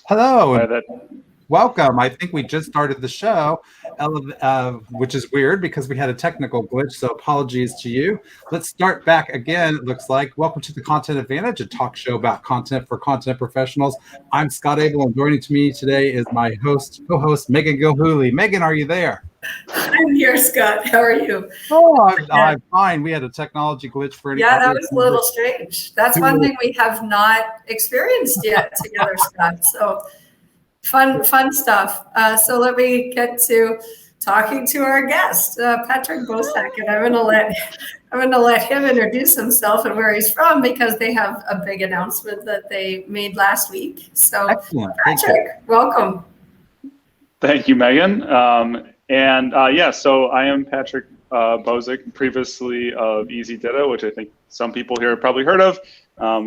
Hello By and that, welcome. I think we just started the show, which is weird because we had a technical glitch, so apologies to you. Let's start back again, it looks like. Welcome to the Content Advantage, a talk show about content for content professionals. I'm Scott Abel, and joining to me today is my co-host, Megan Gilhooly. Megan, are you there? I'm here, Scott. How are you? Oh, I'm fine. We had a technology glitch for any Yeah, that audience was a members little strange. That's who one were thing we have not experienced yet together, Scott. So fun stuff. So let me get to talking to our guest, Patrick Bosek, and I'm gonna let him introduce himself and where he's from because they have a big announcement that they made last week. So excellent. Thank you. Patrick, welcome. thank you, Megan. So I am Patrick Bosek, previously of easyDITA, which I think some people here have probably heard of.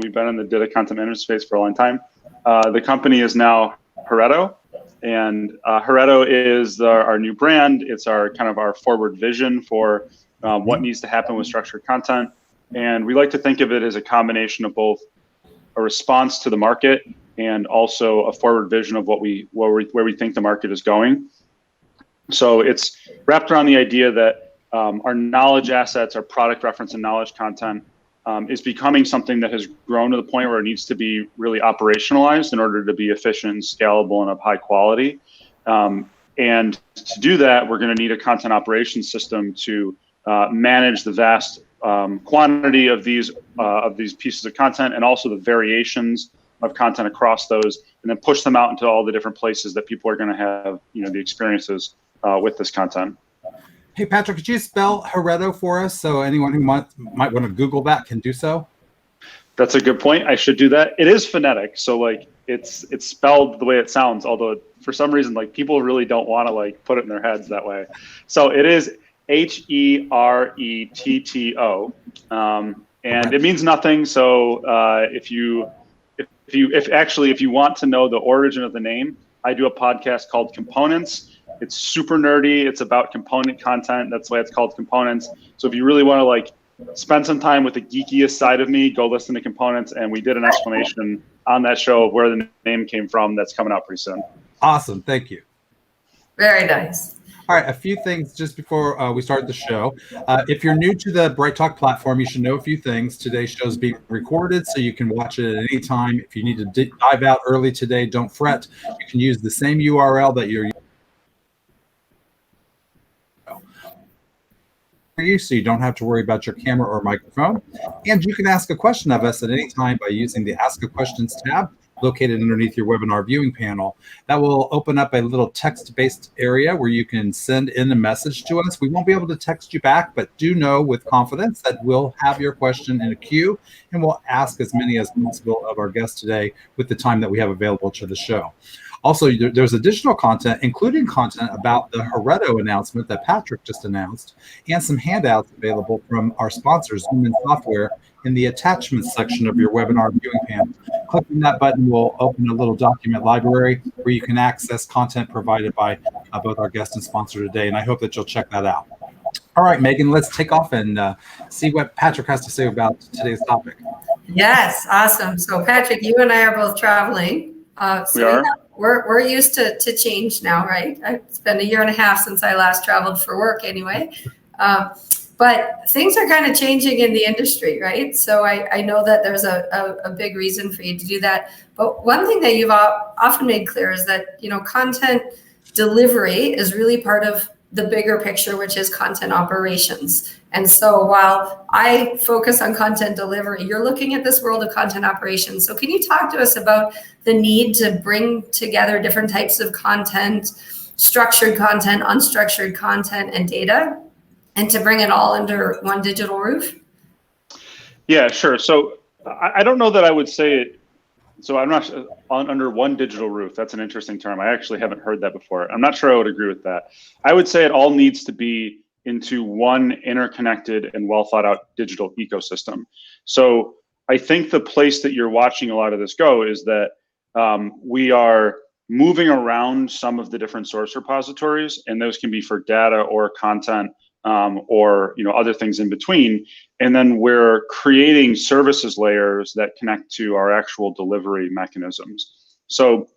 We've been in the data content management space for a long time. The company is now Heretto, and Heretto is our new brand. It's our forward vision for what needs to happen with structured content. And we like to think of it as a combination of both a response to the market and also a forward vision of where we think the market is going. So it's wrapped around the idea that our knowledge assets, our product reference and knowledge content is becoming something that has grown to the point where it needs to be really operationalized in order to be efficient and scalable and of high quality. And to do that, we're going to need a content operations system to manage the vast quantity of these pieces of content and also the variations of content across those, and then push them out into all the different places that people are going to have, the experiences with this content. Hey, Patrick, could you spell Heretto for us so anyone who might want to Google that can do so? That's a good point. I should do that. It is phonetic, so it's spelled the way it sounds. Although for some reason, people really don't want to put it in their heads that way. So it is Heretto, and it means nothing. So if you want to know the origin of the name, I do a podcast called Components. It's super nerdy. It's about component content. That's why it's called Components. So if you really want to spend some time with the geekiest side of me, go listen to Components. And we did an explanation on that show of where the name came from. That's coming out pretty soon. Awesome. Thank you. Very nice. All right, a few things just before we start the show. If you're new to the Bright Talk platform, you should know a few things. Today's show is being recorded, so you can watch it at any time. If you need to dive out early today, don't fret. You can use the same URL that you're using, so you don't have to worry about your camera or microphone. And you can ask a question of us at any time by using the Ask a Questions tab located underneath your webinar viewing panel. That will open up a little text-based area where you can send in a message to us. We won't be able to text you back, but do know with confidence that we'll have your question in a queue, and we'll ask as many as possible of our guests today with the time that we have available to the show. Also, there's additional content, including content about the Heretto announcement that Patrick just announced, and some handouts available from our sponsors, Zoomin software, in the attachments section of your webinar viewing panel. Clicking that button will open a little document library where you can access content provided by both our guest and sponsor today, and I hope that you'll check that out. All right, Megan, let's take off and see what Patrick has to say about today's topic. Yes, awesome. So Patrick, you and I are both traveling. We are. We're used to change now, right? It's been a year and a half since I last traveled for work anyway. But things are kind of changing in the industry, right? So I know that there's a big reason for you to do that. But one thing that you've often made clear is that, content delivery is really part of the bigger picture, which is content operations. And so while I focus on content delivery, you're looking at this world of content operations. So can you talk to us about the need to bring together different types of content, structured content, unstructured content, and data, and to bring it all under one digital roof? Yeah, sure. So I don't know that I would say it. So I'm not under one digital roof. That's an interesting term. I actually haven't heard that before. I'm not sure I would agree with that. I would say it all needs to be into one interconnected and well thought out digital ecosystem. So I think the place that you're watching a lot of this go is that we are moving around some of the different source repositories, and those can be for data or content or other things in between. And then we're creating services layers that connect to our actual delivery mechanisms. So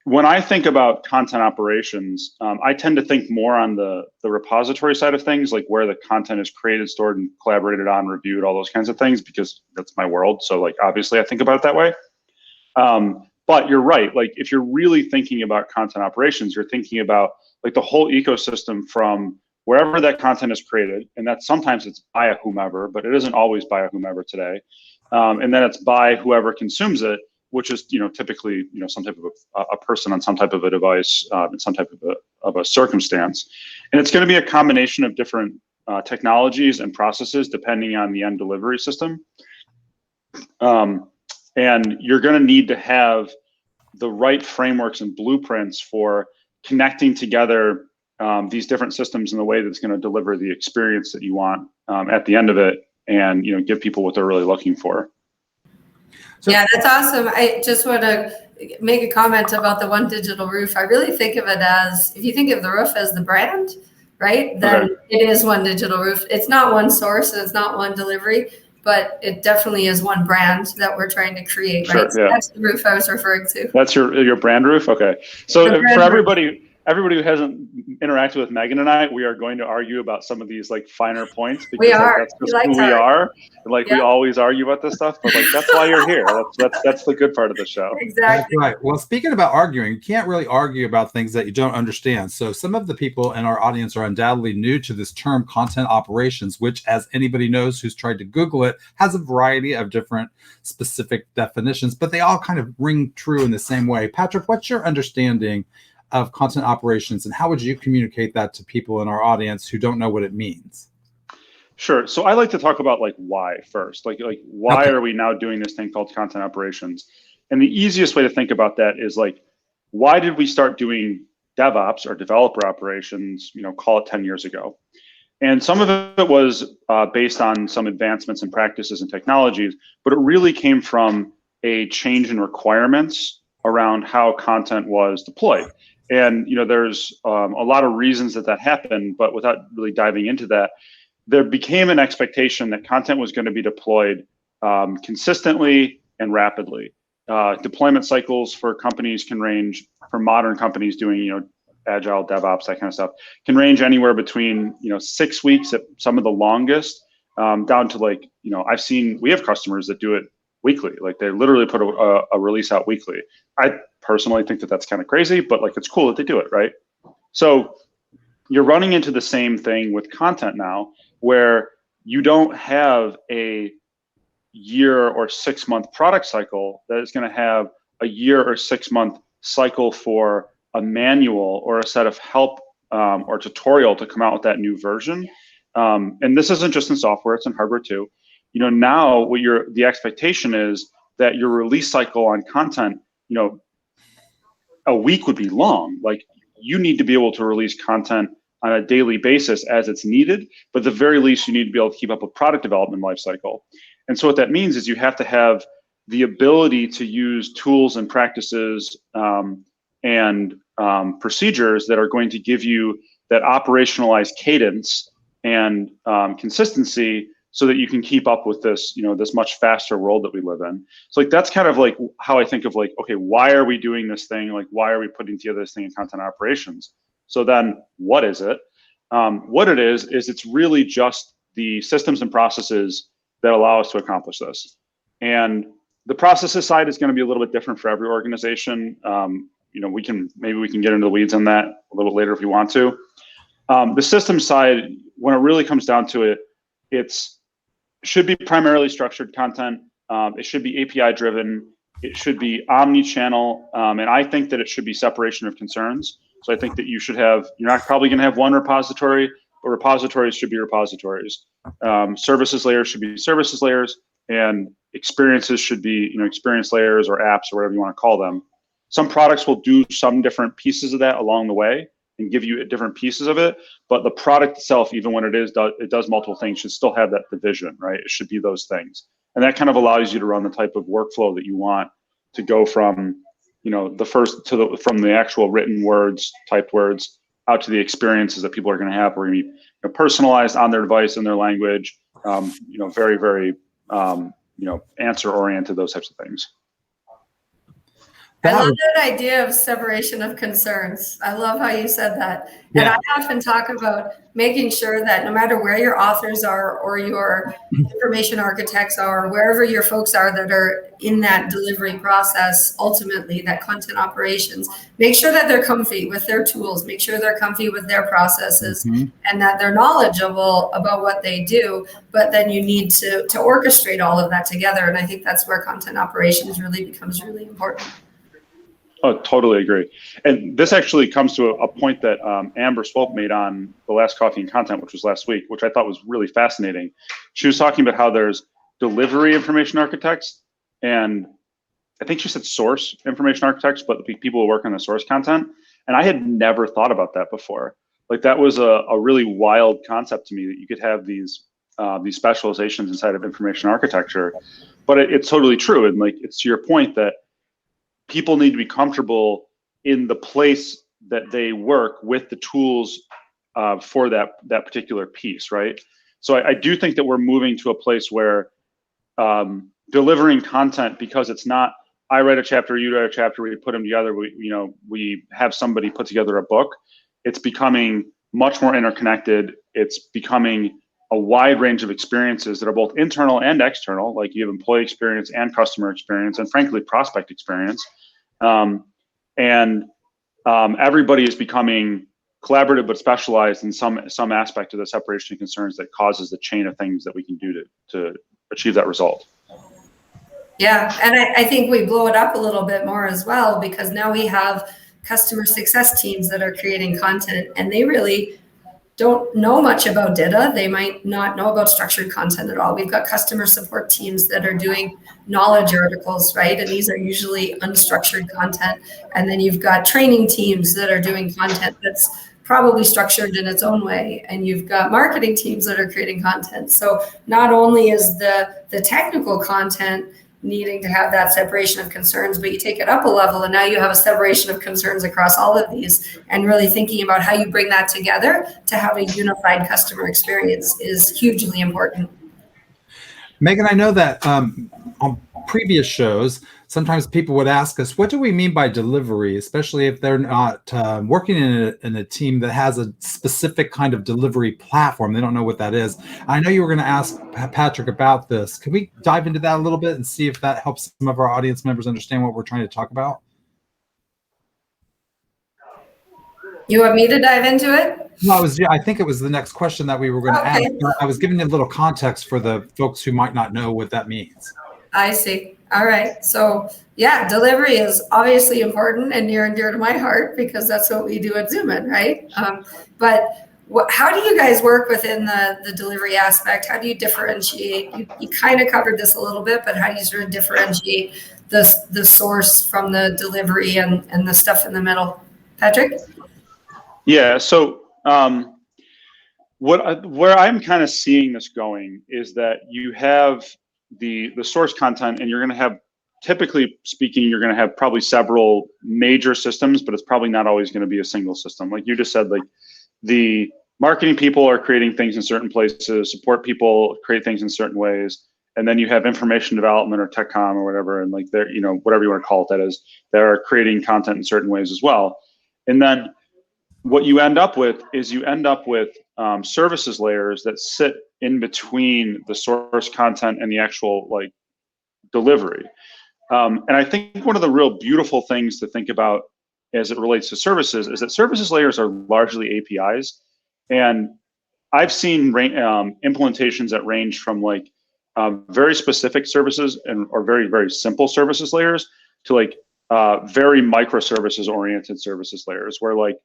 when I think about content operations, I tend to think more on the repository side of things, like where the content is created, stored, and collaborated on, reviewed, all those kinds of things, because that's my world. So like, obviously I think about it that way. But you're right. Like if you're really thinking about content operations, you're thinking about like the whole ecosystem from wherever that content is created. And that sometimes it's by a whomever, but it isn't always by a whomever today. And then it's by whoever consumes it, which is, typically, some type of a person on some type of a device, in some type of a circumstance. And it's going to be a combination of different technologies and processes depending on the end delivery system. And you're going to need to have the right frameworks and blueprints for connecting together these different systems in the way that's going to deliver the experience that you want at the end of it, and give people what they're really looking for. So, yeah, that's awesome. I just want to make a comment about the One Digital Roof. I really think of it as, if you think of the roof as the brand, right, then it is One Digital Roof. It's not one source, and it's not one delivery, but it definitely is one brand that we're trying to create, right? Sure, So that's the roof I was referring to. That's your brand roof? Okay. So for everybody who hasn't interacted with Megan and I, we are going to argue about some of these like finer points, because that's just who we are. Like we always argue about this stuff, but like that's why you're here. That's the good part of the show. Exactly. That's right. Well, speaking about arguing, you can't really argue about things that you don't understand. So some of the people in our audience are undoubtedly new to this term content operations, which, as anybody knows who's tried to Google it, has a variety of different specific definitions, but they all kind of ring true in the same way. Patrick, what's your understanding of content operations, and how would you communicate that to people in our audience who don't know what it means? Sure. So I like to talk about like why first, like why are we now doing this thing called content operations? And the easiest way to think about that is like, why did we start doing DevOps or developer operations, call it 10 years ago? And some of it was based on some advancements in practices and technologies, but it really came from a change in requirements around how content was deployed. And there's a lot of reasons that happened, but without really diving into that, there became an expectation that content was going to be deployed consistently and rapidly. Deployment cycles for companies can range, for modern companies doing agile DevOps, that kind of stuff, can range anywhere between 6 weeks at some of the longest, down to like we have customers that do it weekly. Like they literally put a release out weekly. I personally think that that's kind of crazy, but like it's cool that they do it, right? So you're running into the same thing with content now, where you don't have a year or 6 month product cycle that is going to have a year or 6 month cycle for a manual or a set of help or tutorial to come out with that new version. And this isn't just in software, it's in hardware too. Now the expectation is that your release cycle on content, a week would be long. Like you need to be able to release content on a daily basis as it's needed, but at the very least, you need to be able to keep up with product development lifecycle. And so what that means is you have to have the ability to use tools and practices and procedures that are going to give you that operationalized cadence and consistency, so that you can keep up with this, this much faster world that we live in. So like that's kind of like how I think of like, okay, why are we doing this thing? Like, why are we putting together this thing in content operations? So then what is it? What it is it's really just the systems and processes that allow us to accomplish this. And the processes side is going to be a little bit different for every organization. Maybe we can get into the weeds on that a little bit later if we want to. The system side, when it really comes down to it, should be primarily structured content. It should be API driven. It should be omni-channel. And I think that it should be separation of concerns. So I think that you're not probably going to have one repository, but repositories should be repositories. Services layers should be services layers, and experiences should be, experience layers or apps or whatever you want to call them. Some products will do some different pieces of that along the way and give you different pieces of it, but the product itself, even when it does multiple things, should still have that division, right? It should be those things. And that kind of allows you to run the type of workflow that you want to go from, from the actual written words, typed words, out to the experiences that people are going to have, where you personalized on their device in their language, very, very, answer oriented, those types of things. I That love was, that idea of separation of concerns. I love how you said that. And yeah. I often talk about making sure that no matter where your authors are or your information architects are, wherever your folks are that are in that delivery process, ultimately that content operations, make sure that they're comfy with their tools, make sure they're comfy with their processes, Mhm. and that they're knowledgeable about what they do. But then you need to orchestrate all of that together. And I think that's where content operations really becomes really important. Oh, totally agree. And this actually comes to a point that Amber Swope made on the last Coffee and Content, which was last week, which I thought was really fascinating. She was talking about how there's delivery information architects, and I think she said source information architects, but the people who work on the source content. And I had never thought about that before. Like that was a really wild concept to me, that you could have these specializations inside of information architecture. But it's totally true. And like, it's to your point that people need to be comfortable in the place that they work with the tools for that particular piece, right? So I do think that we're moving to a place where delivering content, because it's not I write a chapter, you write a chapter, we put them together, we have somebody put together a book. It's becoming much more interconnected. It's becoming a wide range of experiences that are both internal and external, like you have employee experience and customer experience, and frankly, prospect experience. Everybody is becoming collaborative but specialized in some aspect of the separation of concerns that causes the chain of things that we can do to achieve that result. Yeah, and I think we blow it up a little bit more as well, because now we have customer success teams that are creating content, and they really don't know much about data. They might not know about structured content at all. We've got customer support teams that are doing knowledge articles, right? And these are usually unstructured content. And then you've got training teams that are doing content that's probably structured in its own way. And you've got marketing teams that are creating content. So not only is the technical content needing to have that separation of concerns, but you take it up a level and now you have a separation of concerns across all of these, and really thinking about how you bring that together to have a unified customer experience is hugely important. Megan, I know that on previous shows, sometimes people would ask us, what do we mean by delivery, especially if they're not working in a team that has a specific kind of delivery platform. They don't know what that is. I know you were going to ask Patrick about this. Can we dive into that a little bit and see if that helps some of our audience members understand what we're trying to talk about? You want me to dive into it? No, I think it was the next question that we were going to ask. I was giving you a little context for the folks who might not know what that means. I see. All right. So yeah, delivery is obviously important and near and dear to my heart, because that's what we do at Zoomin, right? But how do you guys work within the delivery aspect? How do you differentiate? You kind of covered this a little bit, but how do you sort of differentiate the source from the delivery and the stuff in the middle? Patrick? Yeah. So where I'm kind of seeing this going is that you have the source content, and you're going to have, typically speaking, you're going to have probably several major systems, but it's probably not always going to be a single system. Like you just said, like the marketing people are creating things in certain places, support people create things in certain ways, and then you have information development or tech com or whatever, and like they're, whatever you want to call it, that is, they're creating content in certain ways as well. And then what you end up with is services layers that sit in between the source content and the actual like delivery. And I think one of the real beautiful things to think about as it relates to services is that services layers are largely APIs. And I've seen implementations that range from like very specific services or very, very simple services layers to like very microservices oriented services layers, where like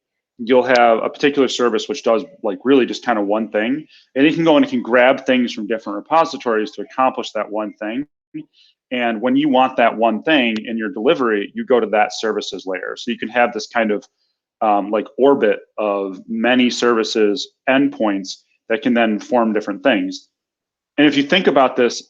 you'll have a particular service which does like really just kind of one thing, and it can go and it can grab things from different repositories to accomplish that one thing. And when you want that one thing in your delivery, you go to that services layer. So you can have this kind of like orbit of many services endpoints that can then form different things. And if you think about this,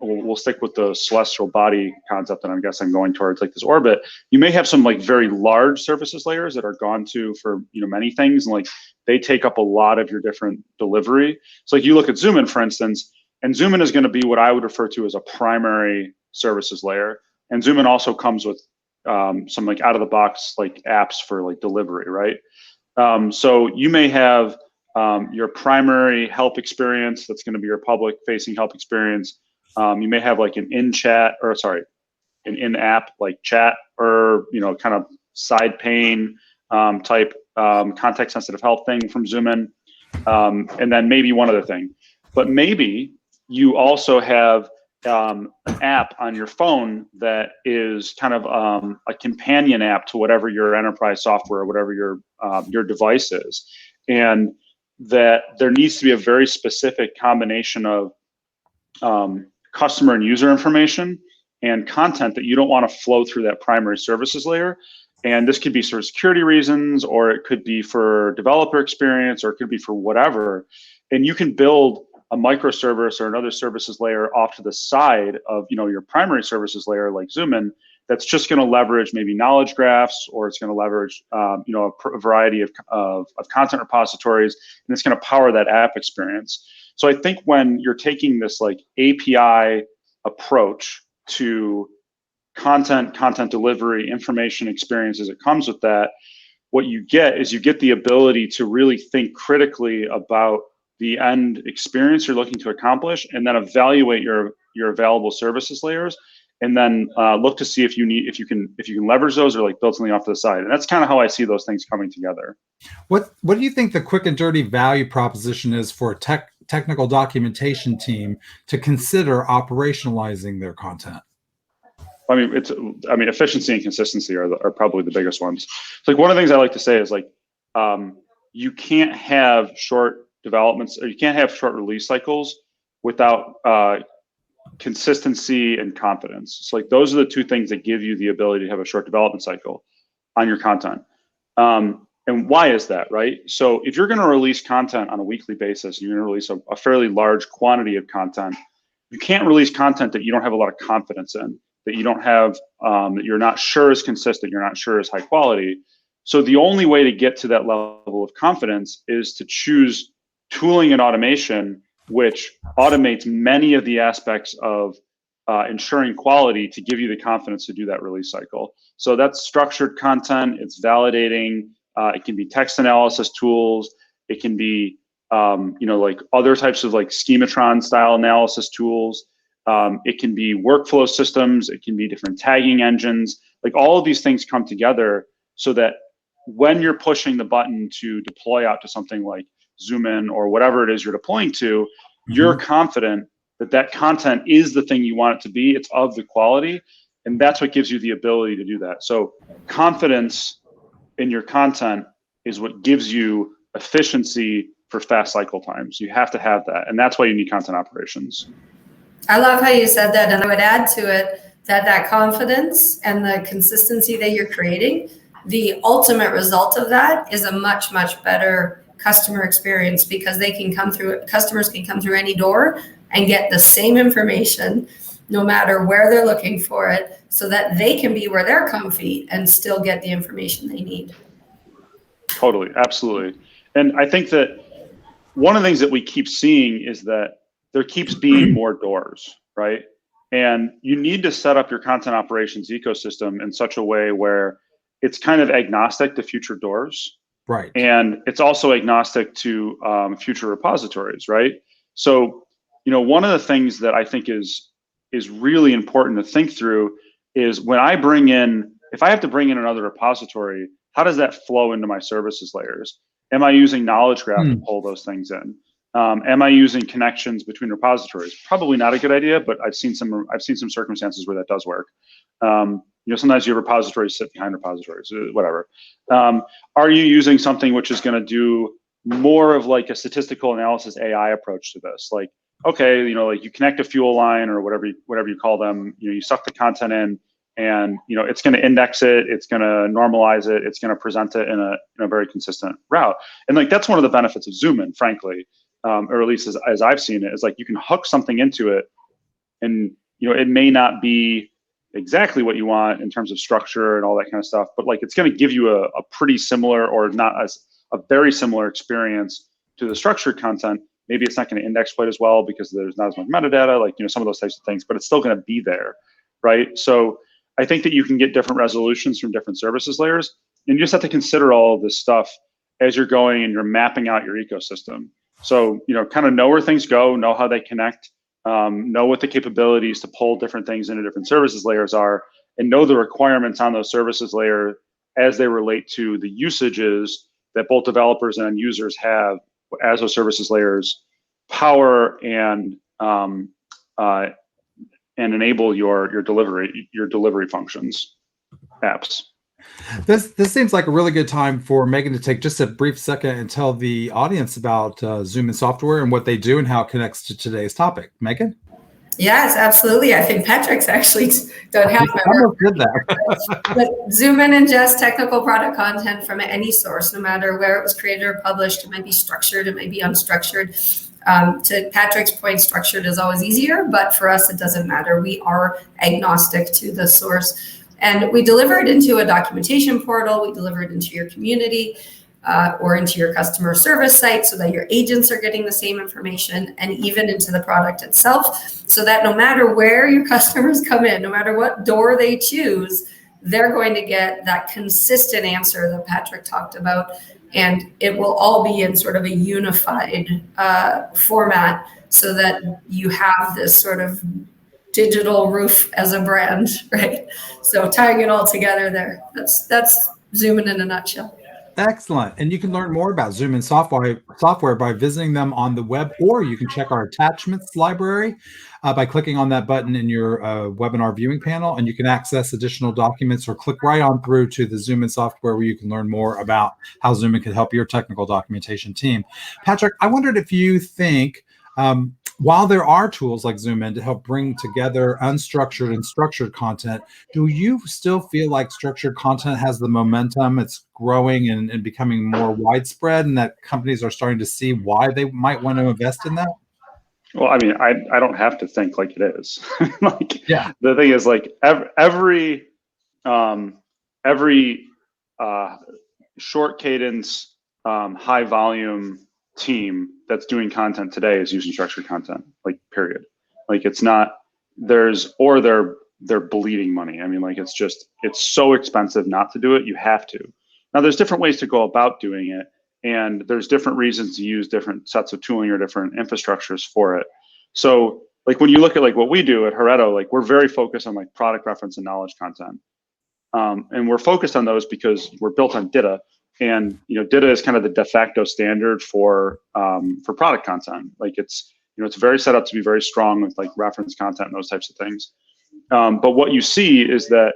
we'll stick with the celestial body concept that I guess I'm going towards, like this orbit. You may have some like very large services layers that are gone to for many things, and like they take up a lot of your different delivery. So like you look at Zoomin, for instance, and Zoomin is going to be what I would refer to as a primary services layer. And Zoomin also comes with some like out of the box like apps for like delivery, right? So you may have your primary help experience that's going to be your public facing help experience. You may have like an an in-app like chat, or kind of side pane type context sensitive help thing from Zoomin, and then maybe one other thing. But maybe you also have an app on your phone that is kind of a companion app to whatever your enterprise software or whatever your device is, and that there needs to be a very specific combination of customer and user information and content that you don't want to flow through that primary services layer. And this could be for security reasons, or it could be for developer experience, or it could be for whatever. And you can build a microservice or another services layer off to the side of your primary services layer like Zoomin, that's just going to leverage maybe knowledge graphs, or it's going to leverage a variety of content repositories, and it's going to power that app experience. So I think when you're taking this like API approach to content delivery, information experience as it comes with that, what you get is you get the ability to really think critically about the end experience you're looking to accomplish, and then evaluate your available services layers, and then look to see if you can leverage those or like build something off to the side. And that's kind of how I see those things coming together. What do you think the quick and dirty value proposition is for a technical documentation team to consider operationalizing their content? I mean, efficiency and consistency are probably the biggest ones. It's like one of the things I like to say is like, you can't have short developments, or you can't have short release cycles without consistency and confidence. It's like those are the two things that give you the ability to have a short development cycle on your content. And why is that, right? So if you're going to release content on a weekly basis, you're going to release a fairly large quantity of content, you can't release content that you don't have a lot of confidence in, that you don't have, that you're not sure is consistent, you're not sure is high quality. So the only way to get to that level of confidence is to choose tooling and automation, which automates many of the aspects of ensuring quality to give you the confidence to do that release cycle. So that's structured content, it's validating, it can be text analysis tools, it can be like other types of like schematron style analysis tools. It can be workflow systems, it can be different tagging engines. Like all of these things come together so that when you're pushing the button to deploy out to something like Zoomin or whatever it is you're deploying to, you're confident that that content is the thing you want it to be, it's of the quality, and that's what gives you the ability to do that. So confidence in your content is what gives you efficiency for fast cycle times. You have to have that, and that's why you need content operations. I love how you said that, and I would add to it that confidence and the consistency that you're creating, the ultimate result of that is a much, much better customer experience, because customers can come through any door and get the same information no matter where they're looking for it, so that they can be where they're comfy and still get the information they need. Totally, absolutely. And I think that one of the things that we keep seeing is that there keeps being more doors, right? And you need to set up your content operations ecosystem in such a way where it's kind of agnostic to future doors. Right. And it's also agnostic to future repositories, right? So, one of the things that I think is really important to think through is if I have to bring in another repository, how does that flow into my services layers? Am I using knowledge graph to pull those things in? Am I using connections between repositories? Probably not a good idea, but I've seen some circumstances where that does work. Sometimes your repositories sit behind repositories, whatever. Are you using something which is going to do more of like a statistical analysis AI approach to this? Like, okay, like you connect a fuel line or whatever you call them, you suck the content in, and it's going to index it, it's going to normalize it, it's going to present it in a very consistent route. And like that's one of the benefits of Zoomin, frankly, or at least as I've seen it, is like you can hook something into it, and it may not be exactly what you want in terms of structure and all that kind of stuff, but like it's going to give you a pretty similar, or not as a very similar experience to the structured content. Maybe it's not going to index quite as well because there's not as much metadata, like some of those types of things, but it's still going to be there, right? So I think that you can get different resolutions from different services layers, and you just have to consider all of this stuff as you're going and you're mapping out your ecosystem. So, kind of know where things go, know how they connect, know what the capabilities to pull different things into different services layers are, and know the requirements on those services layer as they relate to the usages that both developers and end users have as those services layers power and enable your delivery functions, apps. This seems like a really good time for Megan to take just a brief second and tell the audience about Zoomin software and what they do and how it connects to today's topic. Megan? Yes, absolutely. I think Patrick's actually done half my work. Did that. But Zoomin ingests technical product content from any source, no matter where it was created or published. It might be structured, it may be unstructured. To Patrick's point, structured is always easier, but for us, it doesn't matter. We are agnostic to the source. And we deliver it into a documentation portal. We deliver it into your community or into your customer service site so that your agents are getting the same information, and even into the product itself, so that no matter where your customers come in, no matter what door they choose, they're going to get that consistent answer that Patrick talked about. And it will all be in sort of a unified format so that you have this sort of digital roof as a brand, right? So tying it all together there, that's Zoomin in a nutshell. Excellent. And you can learn more about Zoomin software by visiting them on the web, or you can check our attachments library by clicking on that button in your webinar viewing panel, and you can access additional documents or click right on through to the Zoomin software where you can learn more about how Zoomin can help your technical documentation team. Patrick, I wondered if you think, while there are tools like Zoomin to help bring together unstructured and structured content, do you still feel like structured content has the momentum, it's growing and becoming more widespread, and that companies are starting to see why they might want to invest in that? Well, I mean, I don't have to think like it is. Yeah. The thing is, like, every short cadence, high volume team that's doing content today is using structured content, like, period. Like, it's not, they're bleeding money. I mean, like, it's so expensive not to do it. You have to. Now, there's different ways to go about doing it, and there's different reasons to use different sets of tooling or different infrastructures for it. So, like, when you look at, like, what we do at Heretto, like, we're very focused on, like, product reference and knowledge content. And we're focused on those because we're built on DITA. And, DITA is kind of the de facto standard for product content. Like, it's very set up to be very strong with, like, reference content and those types of things. But what you see is that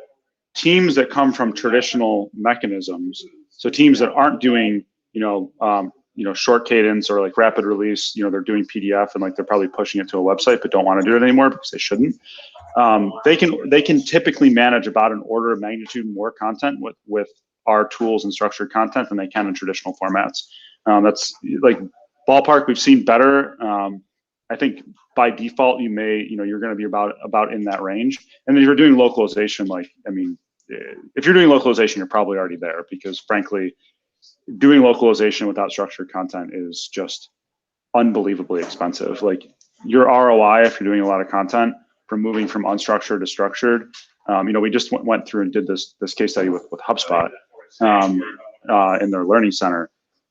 teams that come from traditional mechanisms, so teams that aren't doing, short cadence or, like, rapid release, they're doing PDF and, like, they're probably pushing it to a website but don't want to do it anymore because they shouldn't. They can typically manage about an order of magnitude more content with our tools and structured content than they can in traditional formats. That's, like, ballpark. We've seen better. I think by default you're going to be about in that range. And then if you're doing localization, like, I mean, if you're doing localization, you're probably already there, because frankly, doing localization without structured content is just unbelievably expensive. Like, your ROI, if you're doing a lot of content, from moving from unstructured to structured, we just went through and did this case study with HubSpot in their learning center.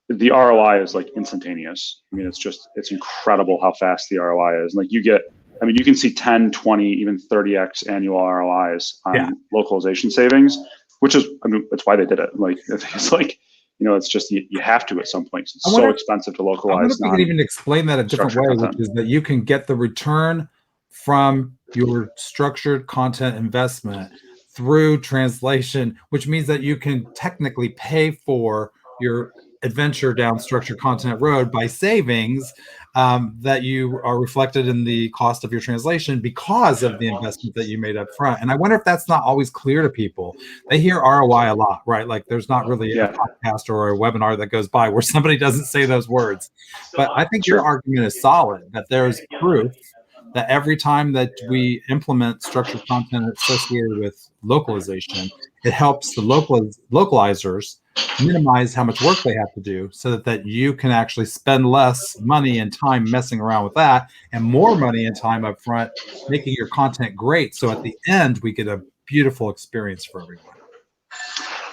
The ROI is, like, instantaneous. I mean, it's incredible how fast the ROI is. Like, you can see 10, 20, even 30x annual ROIs on localization savings, which is, it's why they did it. Like, it's like, it's just, you have to at some point. It's so expensive to localize. I wonder if you can even explain that a different way, which is that you can get the return from your structured content investment through translation, which means that you can technically pay for your adventure down structured content road by savings that you are reflected in the cost of your translation because of the investment that you made up front. And I wonder if that's not always clear to people. They hear ROI a lot, right? Like, there's not really a podcast or a webinar that goes by where somebody doesn't say those words. But I think your argument is solid, that there's proof that every time that we implement structured content associated with localization, it helps the localizers minimize how much work they have to do, so that you can actually spend less money and time messing around with that, and more money and time up front making your content great. So at the end, we get a beautiful experience for everyone.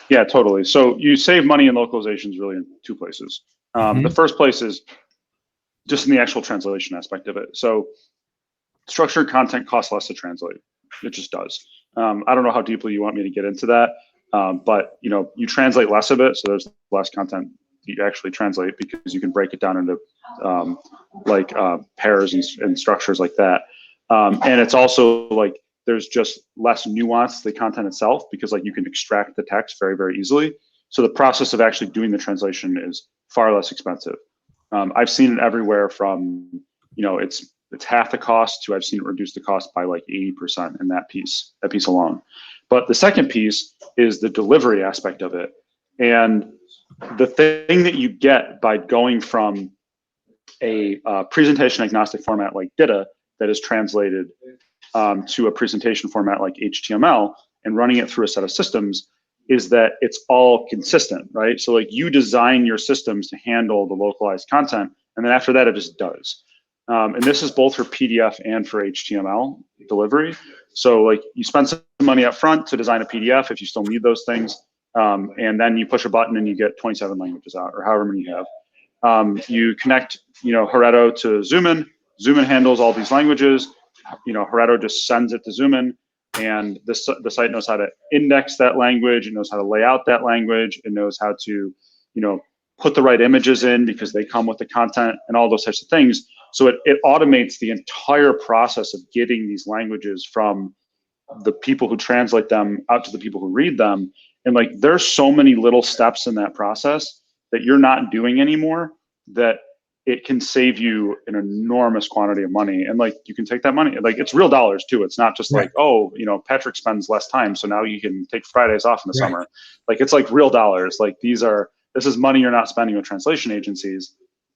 Yeah, totally. So you save money in localizations really in two places. The first place is just in the actual translation aspect of it. So structured content costs less to translate. It just does. I don't know how deeply you want me to get into that, but you translate less of it, so there's less content you actually translate because you can break it down into pairs and structures like that. And it's also like there's just less nuance to the content itself because like you can extract the text very, very easily. So the process of actually doing the translation is far less expensive. I've seen it everywhere from, it's half the cost to I've seen it reduce the cost by like 80% in that piece alone. But the second piece is the delivery aspect of it. And the thing that you get by going from a presentation agnostic format like DITA that is translated to a presentation format like HTML and running it through a set of systems is that it's all consistent, right? So like you design your systems to handle the localized content, and then after that, it just does. And this is both for PDF and for HTML delivery. So like you spend some money up front to design a PDF if you still need those things, and then you push a button and you get 27 languages out, or however many you have. You connect, Heretto to Zoomin. Zoomin handles all these languages. Heretto just sends it to Zoomin, and the site knows how to index that language. It knows how to lay out that language. It knows how to, put the right images in because they come with the content and all those types of things. So it automates the entire process of getting these languages from the people who translate them out to the people who read them. And like, there's so many little steps in that process that you're not doing anymore that it can save you an enormous quantity of money. And like, you can take that money, like it's real dollars too. It's not just like, oh, Patrick spends less time, so now you can take Fridays off in the summer. Like, it's like real dollars. Like this is money you're not spending with translation agencies.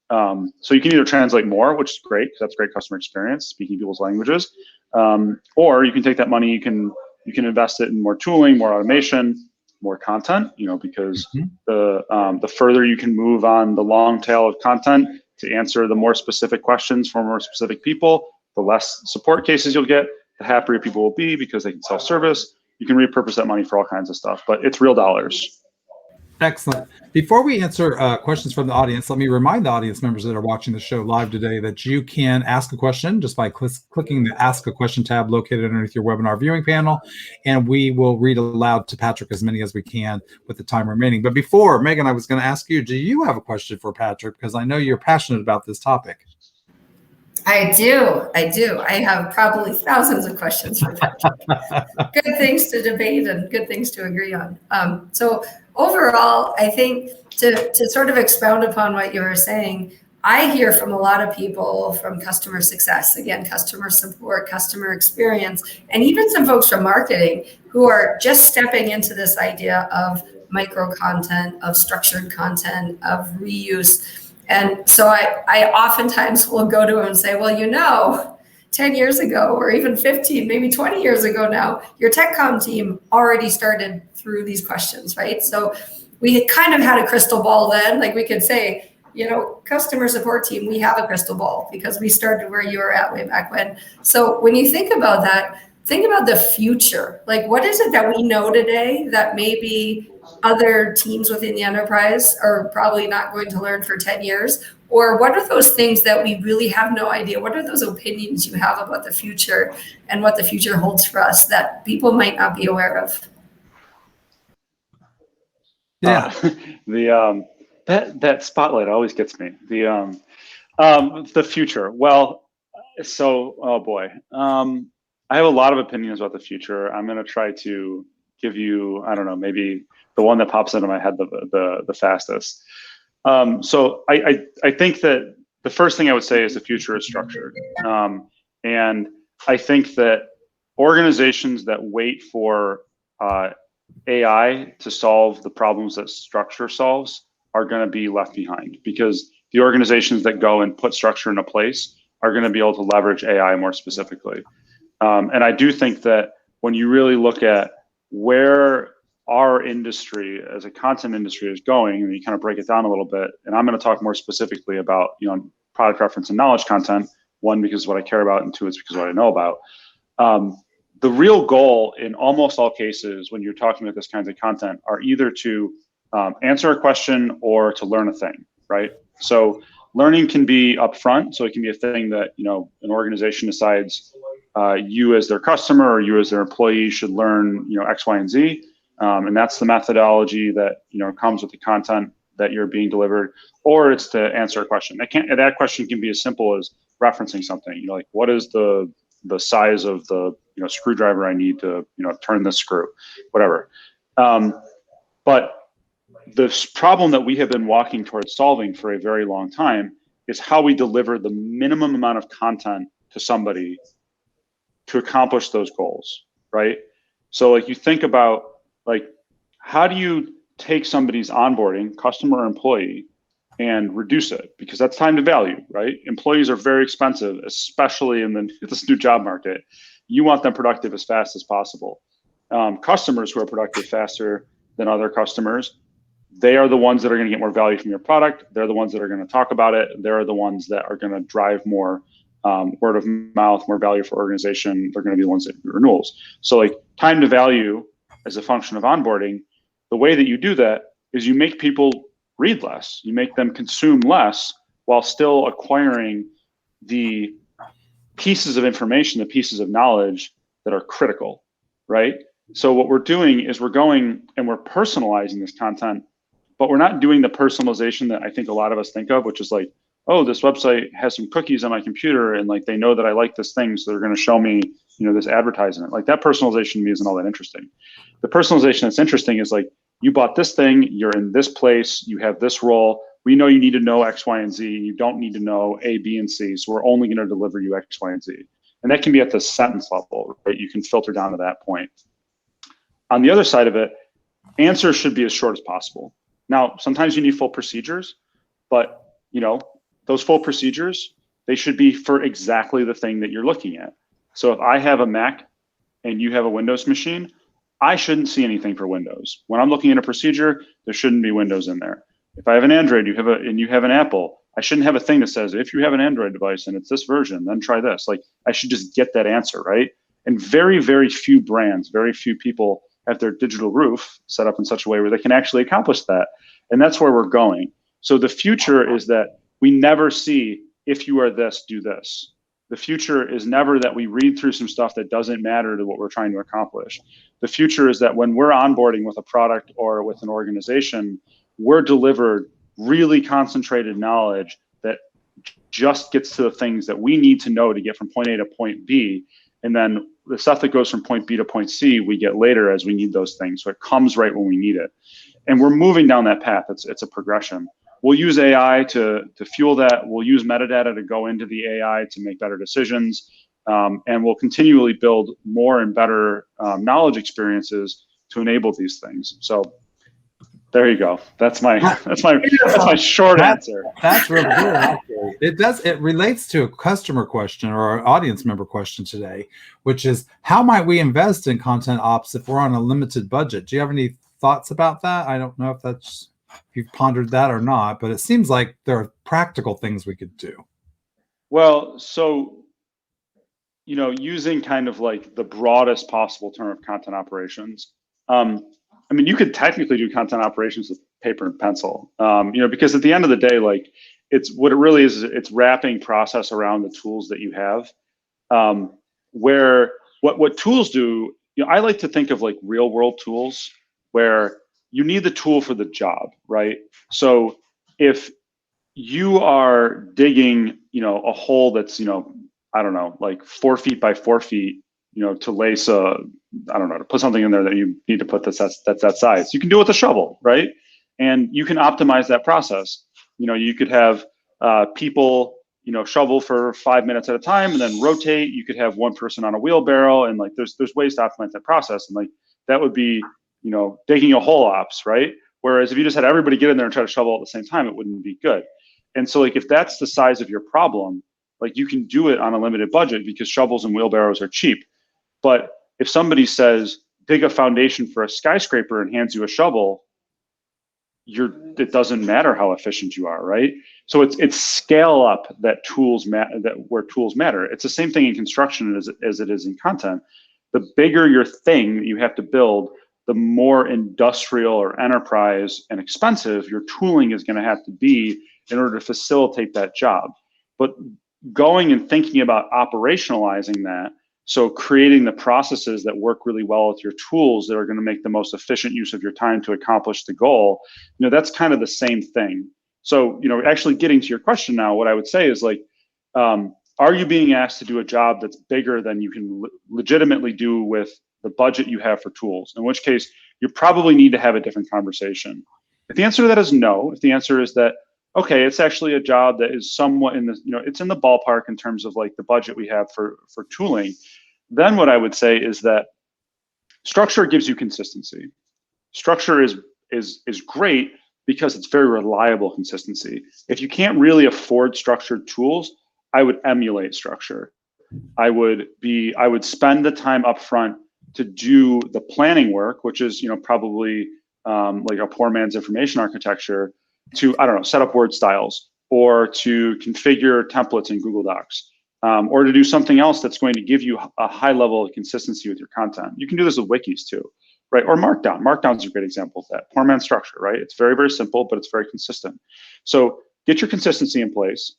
So you can either translate more, which is great, because that's great customer experience, speaking people's languages. Or you can take that money, you can invest it in more tooling, more automation, more content, because the further you can move on the long tail of content to answer the more specific questions from more specific people, the less support cases you'll get, the happier people will be because they can self-service. You can repurpose that money for all kinds of stuff, but it's real dollars. Excellent. Before we answer questions from the audience, let me remind the audience members that are watching the show live today that you can ask a question just by clicking the Ask a Question tab located underneath your webinar viewing panel, and we will read aloud to Patrick as many as we can with the time remaining. But before, Megan, I was going to ask you, do you have a question for Patrick? Because I know you're passionate about this topic. I do. I have probably thousands of questions for Patrick. Good things to debate and good things to agree on. So overall, I think to sort of expound upon what you were saying, I hear from a lot of people from customer success, again, customer support, customer experience, and even some folks from marketing who are just stepping into this idea of micro content, of structured content, of reuse. And so I oftentimes will go to them and say, well, 10 years ago, or even 15, maybe 20 years ago now, your TechCom team already started through these questions, right? So we kind of had a crystal ball then, like we could say, customer support team, we have a crystal ball because we started where you were at way back when. So when you think about that, think about the future. Like, what is it that we know today that maybe other teams within the enterprise are probably not going to learn for 10 years? Or what are those things that we really have no idea? What are those opinions you have about the future and what the future holds for us that people might not be aware of? Yeah. That spotlight always gets me. The future. Well, so, oh boy. I have a lot of opinions about the future. I'm going to try to give you, I don't know, maybe the one that pops into my head the fastest. So I think that the first thing I would say is the future is structured. And I think that organizations that wait for AI to solve the problems that structure solves are going to be left behind, because the organizations that go and put structure into place are going to be able to leverage AI more specifically. And I do think that when you really look at where our industry as a content industry is going, and you kind of break it down a little bit, and I'm going to talk more specifically about, product reference and knowledge content, one, because it's what I care about, and two, it's because of what I know about. the real goal in almost all cases when you're talking about this kinds of content are either to answer a question or to learn a thing, right? So learning can be upfront, so it can be a thing that, you know, an organization decides you as their customer or you as their employee should learn, you know, X, Y, and Z, and that's the methodology that, you know, comes with the content that you're being delivered, or it's to answer a question. That question can be as simple as referencing something, you know, like what is the size of the, you know, screwdriver I need to, you know, turn this screw, whatever. But the problem that we have been walking towards solving for a very long time is how we deliver the minimum amount of content to somebody to accomplish those goals, right? So like you think about, like, how do you take somebody's onboarding, customer or employee, and reduce it? Because that's time to value, right? Employees are very expensive, especially in this new job market. You want them productive as fast as possible. Customers who are productive faster than other customers, they are the ones that are going to get more value from your product. They're the ones that are going to talk about it. They're the ones that are going to drive more word of mouth, more value for organization. They're going to be the ones that do renewals. So like time to value as a function of onboarding, the way that you do that is you make people read less. You make them consume less while still acquiring the pieces of information, the pieces of knowledge that are critical, right? So what we're doing is we're going and we're personalizing this content, but we're not doing the personalization that I think a lot of us think of, which is like, oh, this website has some cookies on my computer and like they know that I like this thing, so they're going to show me, you know, this advertisement. Like that personalization to me isn't all that interesting. The personalization that's interesting is like, you bought this thing, you're in this place, you have this role. We know you need to know X, Y, and Z. You don't need to know A, B, and C. So we're only going to deliver you X, Y, and Z. And that can be at the sentence level, right? You can filter down to that point. On the other side of it, answers should be as short as possible. Now, sometimes you need full procedures, but you know, those full procedures, they should be for exactly the thing that you're looking at. So if I have a Mac and you have a Windows machine, I shouldn't see anything for Windows. When I'm looking at a procedure, there shouldn't be Windows in there. If I have an Android, you have an Apple, I shouldn't have a thing that says, if you have an Android device and it's this version, then try this. Like, I should just get that answer, right? And very, very few brands, very few people have their digital roof set up in such a way where they can actually accomplish that. And that's where we're going. So the future is that we never see, if you are this, do this. The future is never that we read through some stuff that doesn't matter to what we're trying to accomplish. The future is that when we're onboarding with a product or with an organization, we're delivered really concentrated knowledge that just gets to the things that we need to know to get from point A to point B. And then the stuff that goes from point B to point C, we get later as we need those things. So it comes right when we need it. And we're moving down that path. It's a progression. We'll use AI to fuel that. We'll use metadata to go into the AI to make better decisions. And we'll continually build more and better knowledge experiences to enable these things. So there you go. That's my short answer. That's really good. It relates to a customer question or an audience member question today, which is, how might we invest in content ops if we're on a limited budget? Do you have any thoughts about that? I don't know if you've pondered that or not, but it seems like there are practical things we could do. Well, so, you know, using kind of like the broadest possible term of content operations, I mean, you could technically do content operations with paper and pencil, you know, because at the end of the day, like, it's what it really is, it's wrapping process around the tools that you have. Where what tools do, you know, I like to think of like real world tools where you need the tool for the job, right? So if you are digging, you know, a hole that's, you know, I don't know, like 4 feet by 4 feet, you know, to lace I don't know, to put something in there that you need to put that's that size. You can do it with a shovel, right? And you can optimize that process. You know, you could have people, you know, shovel for 5 minutes at a time and then rotate. You could have one person on a wheelbarrow, and like there's ways to optimize that process. And like that would be, you know, digging a hole ops, right? Whereas if you just had everybody get in there and try to shovel at the same time, it wouldn't be good. And so like if that's the size of your problem, like you can do it on a limited budget because shovels and wheelbarrows are cheap. But if somebody says, dig a foundation for a skyscraper and hands you a shovel, it doesn't matter how efficient you are, right? So it's scale up that where tools matter. It's the same thing in construction as it is in content. the bigger your thing that you have to build, the more industrial or enterprise and expensive your tooling is going to have to be in order to facilitate that job. But going and thinking about operationalizing that, so creating the processes that work really well with your tools that are going to make the most efficient use of your time to accomplish the goal, that's kind of the same thing. So, actually getting to your question now, what I would say is like, are you being asked to do a job that's bigger than you can legitimately do with the budget you have for tools? In which case, you probably need to have a different conversation. If the answer to that is no, if the answer is that, okay, it's actually a job that is somewhat in the, it's in the ballpark in terms of like the budget we have for tooling, then what I would say is that structure gives you consistency. Structure is great because it's very reliable consistency. If you can't really afford structured tools, I would emulate structure. I would spend the time up front to do the planning work, which is probably like a poor man's information architecture, to, I don't know, set up word styles, or to configure templates in Google Docs, or to do something else that's going to give you a high level of consistency with your content. You can do this with wikis too, right? Or Markdown. Markdown's a great example of that. Poor man's structure, right? It's very, very simple, but it's very consistent. So get your consistency in place.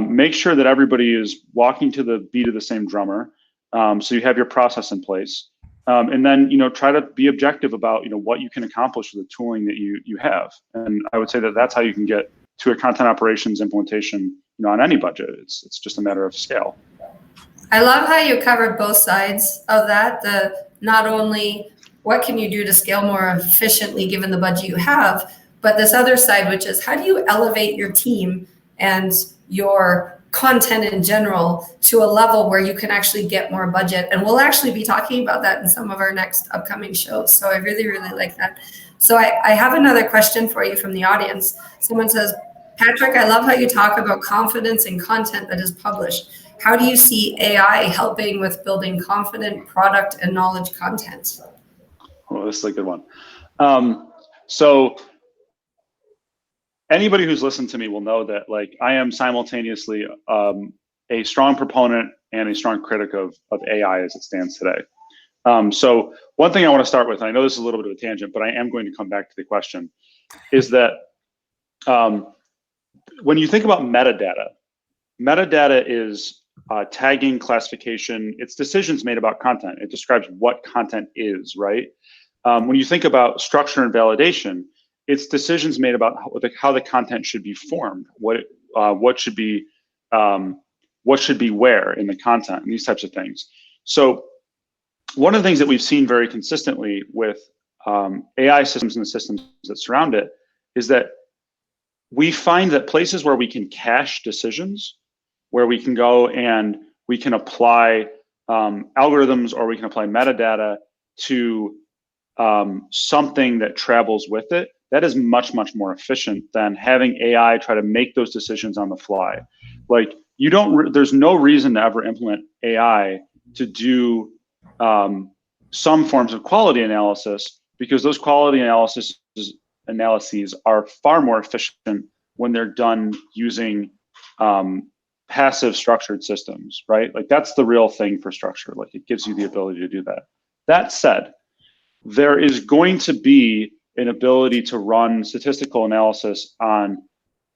Make sure that everybody is walking to the beat of the same drummer. So you have your process in place. And then, try to be objective about, what you can accomplish with the tooling that you have. And I would say that that's how you can get to a content operations implementation, on any budget. It's just a matter of scale. I love how you covered both sides of that. Not only what can you do to scale more efficiently given the budget you have, but this other side, which is how do you elevate your team and your content in general to a level where you can actually get more budget. And we'll actually be talking about that in some of our next upcoming shows. So I really, really like that. So I have another question for you from the audience. Someone says, Patrick, I love how you talk about confidence in content that is published. How do you see AI helping with building confident product and knowledge content? Oh, this is a good one. So anybody who's listened to me will know that like I am simultaneously a strong proponent and a strong critic of AI as it stands today. So one thing I want to start with, and I know this is a little bit of a tangent, but I am going to come back to the question, is that when you think about metadata is tagging, classification, it's decisions made about content. It describes what content is, right? When you think about structure and validation, it's decisions made about how the content should be formed, what should be where in the content, and these types of things. So one of the things that we've seen very consistently with AI systems and the systems that surround it is that we find that places where we can cache decisions, where we can go and we can apply algorithms or we can apply metadata to something that travels with it, that is much, much more efficient than having AI try to make those decisions on the fly. Like there's no reason to ever implement AI to do some forms of quality analysis, because those quality analyses are far more efficient when they're done using passive structured systems, right? Like that's the real thing for structure. Like it gives you the ability to do that. That said, there is going to be an ability to run statistical analysis on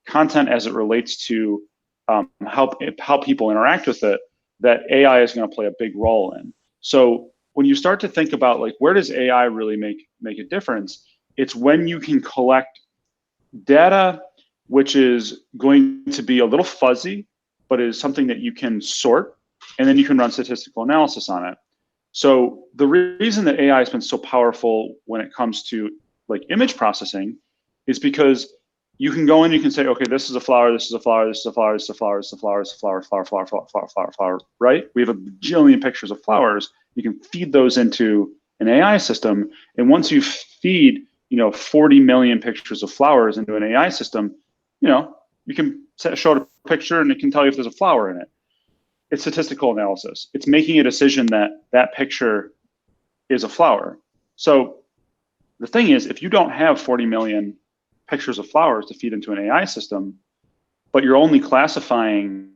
content as it relates to how people interact with it, that AI is going to play a big role in. So when you start to think about like, where does AI really make a difference? It's when you can collect data, which is going to be a little fuzzy, but is something that you can sort, and then you can run statistical analysis on it. So the reason that AI has been so powerful when it comes to like image processing is because you can go in, you can say, okay, this is a flower, this is a flower, this is a flower, this is a flower, this is a flower, this is a flower, flower, right? We have a bajillion pictures of flowers. You can feed those into an AI system. And once you feed, 40 million pictures of flowers into an AI system, you can show it a picture and it can tell you if there's a flower in it. It's statistical analysis. It's making a decision that that picture is a flower. So the thing is, if you don't have 40 million pictures of flowers to feed into an AI system, but you're only classifying,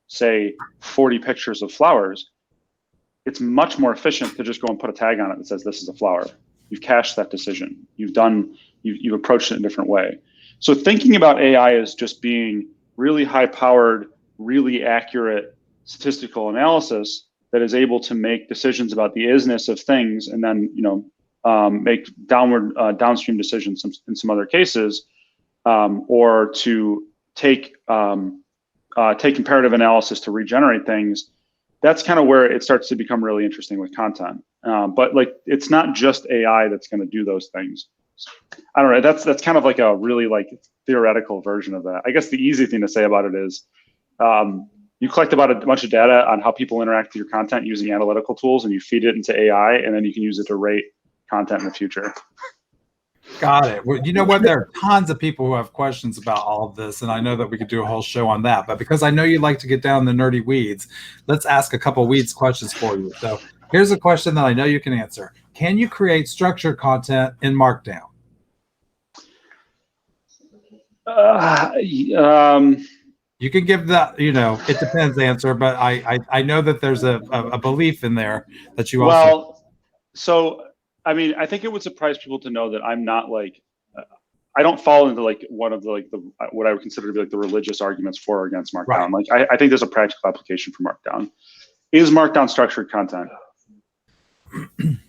say, 40 pictures of flowers, it's much more efficient to just go and put a tag on it that says this is a flower. You've cached that decision. You've approached it in a different way. So thinking about AI as just being really high-powered, really accurate statistical analysis that is able to make decisions about the isness of things, and then make downstream decisions in some other cases, or to take comparative analysis to regenerate things. That's kind of where it starts to become really interesting with content. But like, it's not just AI that's going to do those things. I don't know. That's kind of like a really like theoretical version of that. I guess the easy thing to say about it is, you collect about a bunch of data on how people interact with your content using analytical tools, and you feed it into AI, and then you can use it to rate content in the future. Got it. Well, you know what? There are tons of people who have questions about all of this, and I know that we could do a whole show on that. But because I know you like to get down the nerdy weeds, let's ask a couple weeds questions for you. So here's a question that I know you can answer. Can you create structured content in Markdown? You can give the, it depends answer, but I know that there's a belief in there that you also. Well, so, I mean, I think it would surprise people to know that I'm not like, I don't fall into like one of the what I would consider to be like the religious arguments for or against Markdown. Right. Like, I think there's a practical application for Markdown. Is Markdown structured content?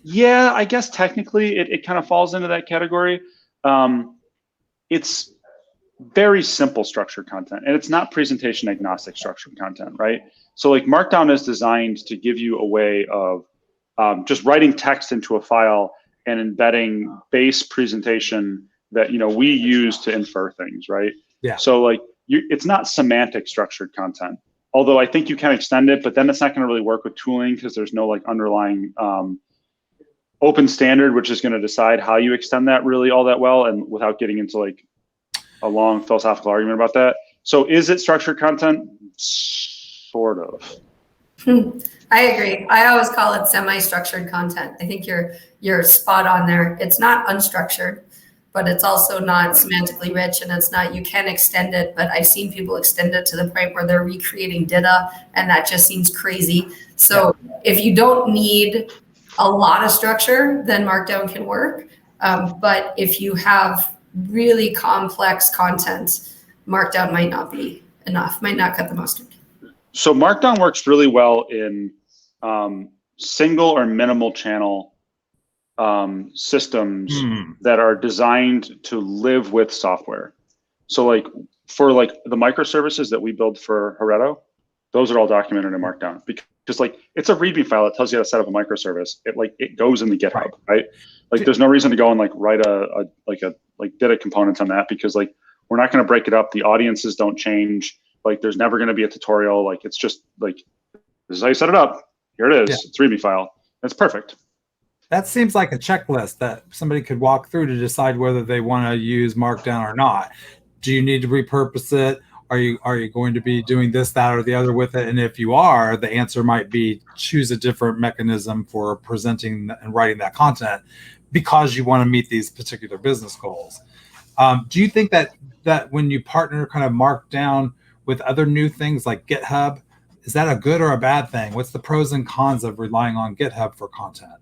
Yeah, I guess technically it kind of falls into that category. It's very simple structured content, and it's not presentation agnostic structured content, right? So like Markdown is designed to give you a way of just writing text into a file and embedding base presentation that we use to infer things, right? Yeah. So like it's not semantic structured content, although I think you can extend it, but then it's not going to really work with tooling because there's no like underlying open standard which is going to decide how you extend that really all that well, and without getting into like a long philosophical argument about that. So is it structured content? Sort of. I agree. I always call it semi-structured content. I think you're spot on there. It's not unstructured, but it's also not semantically rich, and it's not, you can extend it, but I've seen people extend it to the point where they're recreating DITA, and that just seems crazy. So if you don't need a lot of structure, then Markdown can work. But if you have really complex content, Markdown might not be enough, might not cut the mustard. So Markdown works really well in single or minimal channel systems that are designed to live with software. So like for like the microservices that we build for Heretto, those are all documented in Markdown, because like it's a README file that tells you how to set up a microservice. It goes in the GitHub, right? Like there's no reason to go and like write a DITA components on that, because like we're not going to break it up. The audiences don't change. Like there's never going to be a tutorial. Like it's just like, this is how you set it up. Here it is. Yeah. It's a README file. It's perfect. That seems like a checklist that somebody could walk through to decide whether they want to use Markdown or not. Do you need to repurpose it? Are you going to be doing this, that, or the other with it? And if you are, the answer might be choose a different mechanism for presenting and writing that content because you want to meet these particular business goals. Do you think that when you partner kind of Markdown with other new things like GitHub, is that a good or a bad thing? What's the pros and cons of relying on GitHub for content?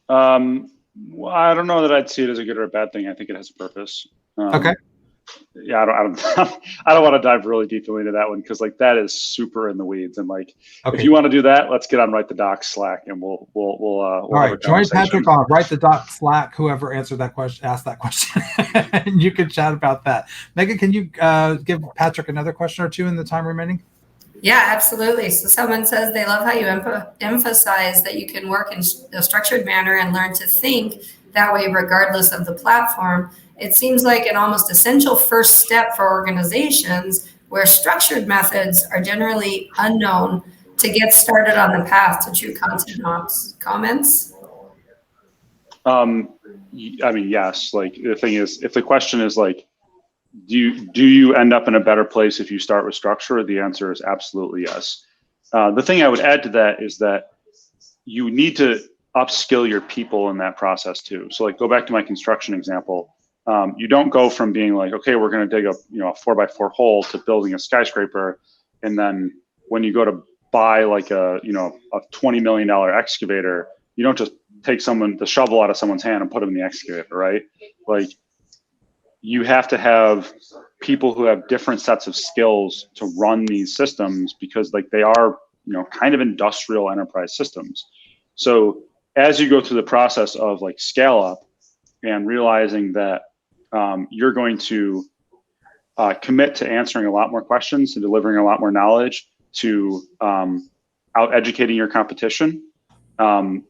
Well, I don't know that I'd see it as a good or a bad thing. I think it has a purpose. Okay. Yeah, I don't want to dive really deeply into that one, because like that is super in the weeds, and like if you want to do that, let's get on Write the Docs Slack, and we'll all right, join Patrick on Write the Docs Slack. Whoever answered that question, asked that question, and you can chat about that. Megan, can you give Patrick another question or two in the time remaining? Yeah, absolutely. So someone says they love how you emphasize that you can work in a structured manner and learn to think that way regardless of the platform. It seems like an almost essential first step for organizations where structured methods are generally unknown to get started on the path to true content ops. Comments? I mean, yes. Like the thing is, if the question is like, do you end up in a better place if you start with structure? The answer is absolutely yes. The thing I would add to that is that you need to upskill your people in that process too. So like, go back to my construction example. You don't go from being like, okay, we're going to dig a 4x4 hole to building a skyscraper, and then when you go to buy like a $20 million excavator, you don't just take the shovel out of someone's hand and put them in the excavator, right? Like, you have to have people who have different sets of skills to run these systems, because like they are, kind of industrial enterprise systems. So as you go through the process of like scale up and realizing that you're going to commit to answering a lot more questions, to delivering a lot more knowledge, to out educating your competition, then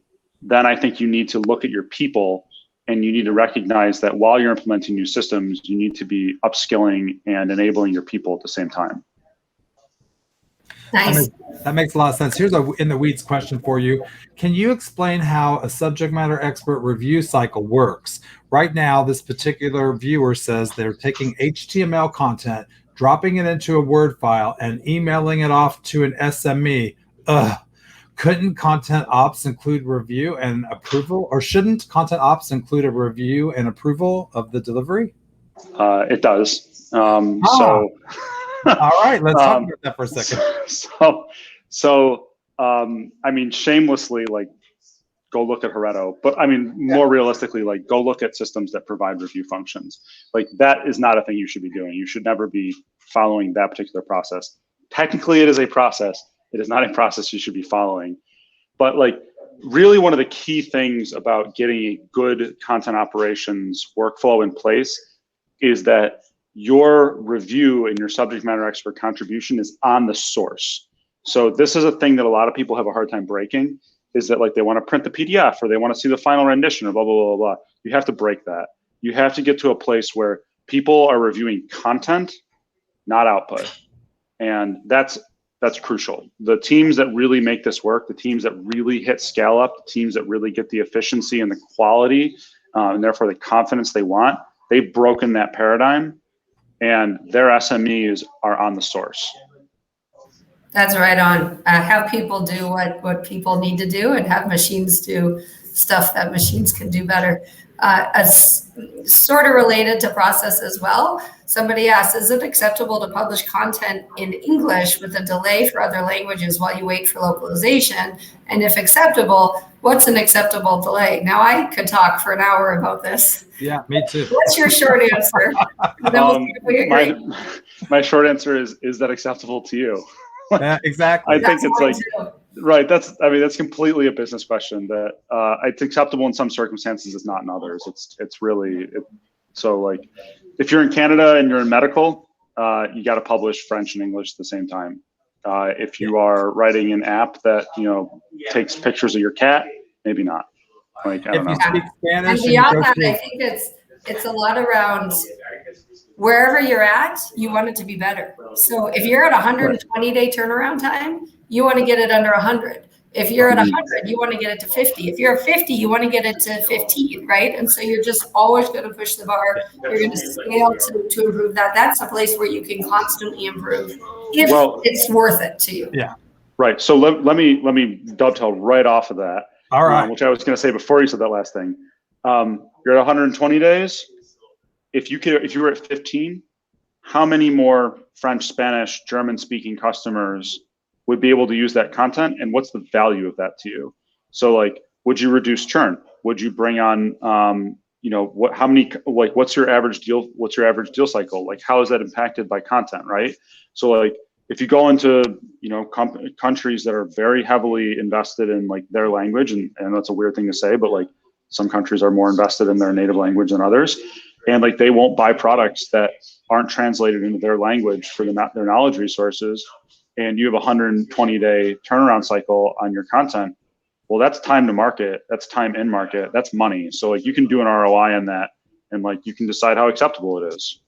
I think you need to look at your people, and you need to recognize that while you're implementing new systems, you need to be upskilling and enabling your people at the same time. Nice. That makes a lot of sense. Here's a in the weeds question for you. Can you explain how a subject matter expert review cycle works? Right now, this particular viewer says they're taking HTML content, dropping it into a Word file, and emailing it off to an SME. Ugh. Couldn't content ops include review and approval, or shouldn't content ops include a review and approval of the delivery? It does. So, all right, let's talk about that for a second. I mean, shamelessly, like, go look at Heretto, but I mean, more realistically, like, go look at systems that provide review functions. Like, that is not a thing you should be doing. You should never be following that particular process. Technically, it is a process. It is not a process you should be following. But like, really one of the key things about getting a good content operations workflow in place is that your review and your subject matter expert contribution is on the source. So this is a thing that a lot of people have a hard time breaking, is that like they want to print the PDF or they want to see the final rendition or blah, blah, blah, blah. You have to break that. You have to get to a place where people are reviewing content, not output. And that's crucial. The teams that really make this work, the teams that really hit scale up, the teams that really get the efficiency and the quality, and therefore the confidence they want, they've broken that paradigm, and their SMEs are on the source. That's right on. Have people do what people need to do, and have machines do stuff that machines can do better. As sort of related to process as well, somebody asked, is it acceptable to publish content in English with a delay for other languages while you wait for localization? And if acceptable, what's an acceptable delay? Now, I could talk for an hour about this. Yeah, me too. What's your short answer? My short answer is that acceptable to you? Yeah, exactly. I think it's like, right. That's completely a business question that it's acceptable in some circumstances, it's not in others. It's really, so like, if you're in Canada and you're in medical, you got to publish French and English at the same time. If you are writing an app that, takes pictures of your cat, maybe not. Like, I don't know. If you speak Spanish and beyond that, I think it's a lot around wherever you're at, you want it to be better. So if you're at 120-day turnaround time, you want to get it under 100. If you're at 100, you want to get it to 50. If you're at 50, you want to get it to 15, right? And so you're just always going to push the bar. You're going to scale to improve that. That's a place where you can constantly improve if it's worth it to you. Yeah. Right. So let me dovetail right off of that. All right. Which I was going to say before you said that last thing. You're at 120 days. If you were at 15, how many more French, Spanish, German-speaking customers would be able to use that content, and what's the value of that to you? So, like, would you reduce churn? Would you bring on, what's your average deal? What's your average deal cycle? Like, how is that impacted by content, right? So, like, if you go into, countries that are very heavily invested in like their language, and that's a weird thing to say, but like some countries are more invested in their native language than others. And like, they won't buy products that aren't translated into their language for their knowledge resources. And you have a 120-day turnaround cycle on your content. Well, that's time to market. That's time in market. That's money. So like, you can do an ROI on that, and like, you can decide how acceptable it is.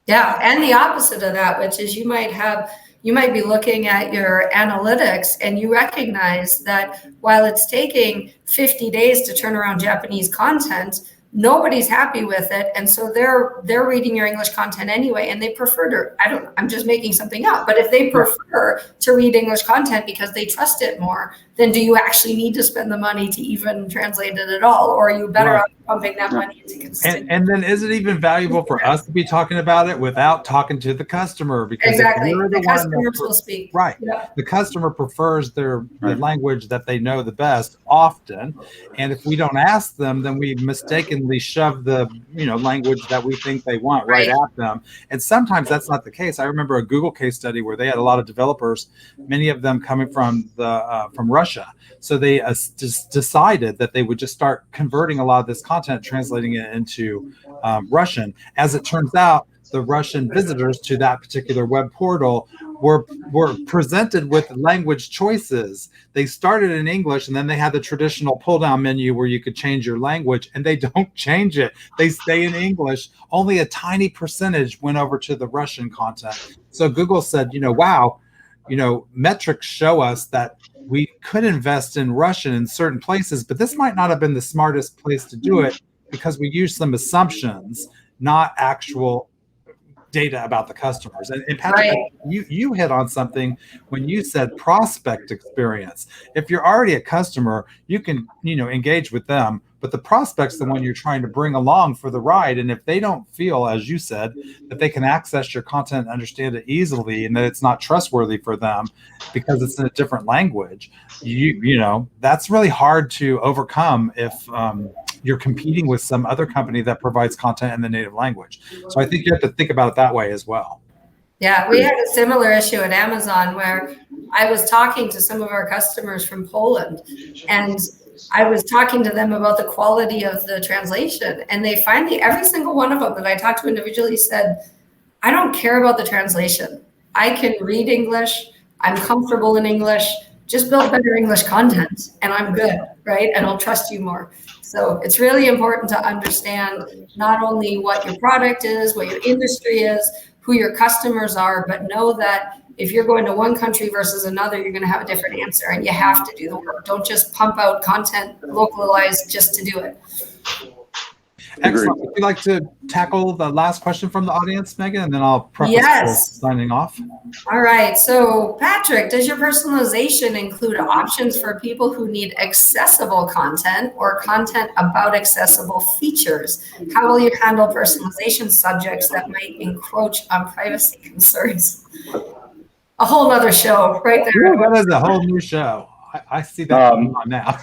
Yeah. And the opposite of that, which is you might be looking at your analytics, and you recognize that while it's taking 50 days to turn around Japanese content, nobody's happy with it. And so they're reading your English content anyway, and they prefer to, I'm just making something up, but if they prefer to read English content because they trust it more, then do you actually need to spend the money to even translate it at all? Or are you better off pumping that money into consistency. And then is it even valuable for us to be talking about it without talking to the customer? Because exactly, if you're the the one customers that, will speak. right, Yeah. the customer prefers the language that they know the best often, and if we don't ask them, then we mistakenly shove the language that we think they want right at them. And sometimes that's not the case. I remember a Google case study where they had a lot of developers, many of them coming from Russia. So they just decided that they would just start converting a lot of this content, translating it into Russian. As it turns out, the Russian visitors to that particular web portal were presented with language choices. They started in English, and then they had the traditional pull-down menu where you could change your language, and they don't change it. They stay in English. Only a tiny percentage went over to the Russian content. So Google said, wow, metrics show us that we could invest in Russian in certain places, but this might not have been the smartest place to do it because we used some assumptions, not actual data about the customers. And Patrick, you hit on something when you said prospect experience. If you're already a customer, you can engage with them, but the prospect's the one you're trying to bring along for the ride. And if they don't feel, as you said, that they can access your content and understand it easily, and that it's not trustworthy for them because it's in a different language, that's really hard to overcome if you're competing with some other company that provides content in the native language. So I think you have to think about it that way as well. Yeah, we had a similar issue at Amazon where I was talking to some of our customers from Poland, and I was talking to them about the quality of the translation. And they finally, every single one of them that I talked to individually said, I don't care about the translation. I can read English. I'm comfortable in English. Just build better English content and I'm good, right? And I'll trust you more. So it's really important to understand not only what your product is, what your industry is, who your customers are, but know that if you're going to one country versus another, you're going to have a different answer, and you have to do the work. Don't just pump out content localized just to do it. Excellent. Would you like to tackle the last question from the audience, Megan, and then I'll preface signing off? All right. So, Patrick, does your personalization include options for people who need accessible content or content about accessible features? How will you handle personalization subjects that might encroach on privacy concerns? A whole other show right there. Ooh, that is a whole new show. I see that going on now.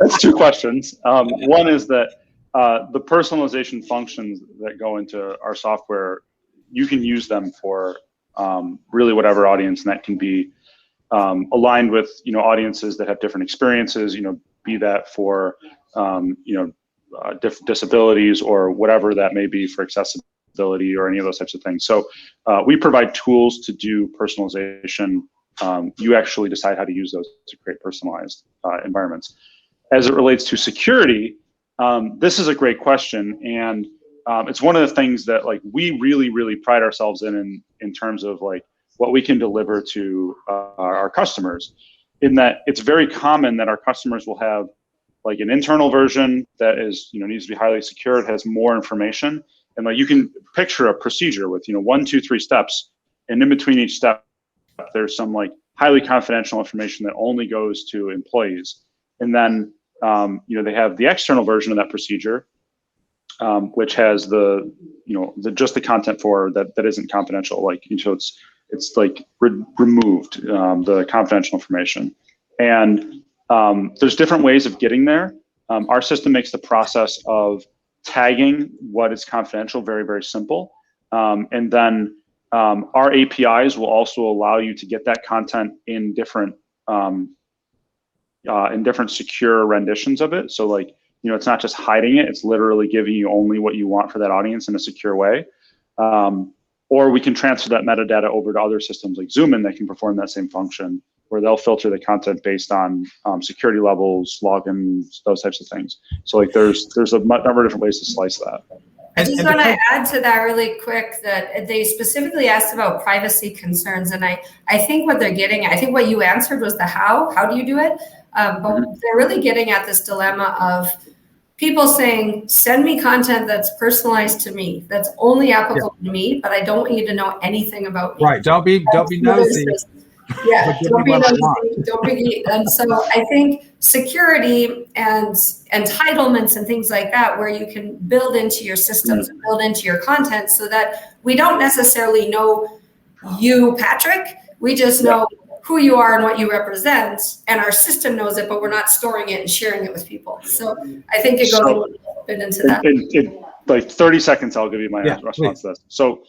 That's two questions. One is that the personalization functions that go into our software, you can use them for really whatever audience, and that can be aligned with audiences that have different experiences. Be that for disabilities or whatever that may be for accessibility or any of those types of things. So we provide tools to do personalization. You actually decide how to use those to create personalized environments. As it relates to security, this is a great question, and it's one of the things that we really pride ourselves in terms of what we can deliver to our customers. In that, it's very common that our customers will have an internal version that is needs to be highly secure. It has more information, and you can picture a procedure with 1, 2, 3 steps, and in between each step, there's some highly confidential information that only goes to employees, and then they have the external version of that procedure, which has just the content for that isn't confidential. It's removed the confidential information, and there's different ways of getting there. Our system makes the process of tagging what is confidential very simple, and then our APIs will also allow you to get that content in different secure renditions of it. So it's not just hiding it, it's literally giving you only what you want for that audience in a secure way. Or we can transfer that metadata over to other systems like Zoomin that can perform that same function, where they'll filter the content based on security levels, logins, those types of things. So there's a number of different ways to slice that. I just want to add to that really quick that they specifically asked about privacy concerns, and I think what they're getting at, I think what you answered was the how do you do it? But they're really getting at this dilemma of people saying, send me content that's personalized to me, that's only applicable to me, but I don't want you to know anything about me. Right, don't be nosy. Yeah, But give don't me be what I want. nosy, don't be, and so I think security and entitlements and things like that, where you can build into your systems, and build into your content, so that we don't necessarily know you, Patrick, we just know who you are and what you represent, and our system knows it, but we're not storing it and sharing it with people. So I think it goes a little bit into that. In like 30 seconds, I'll give you my response to this. So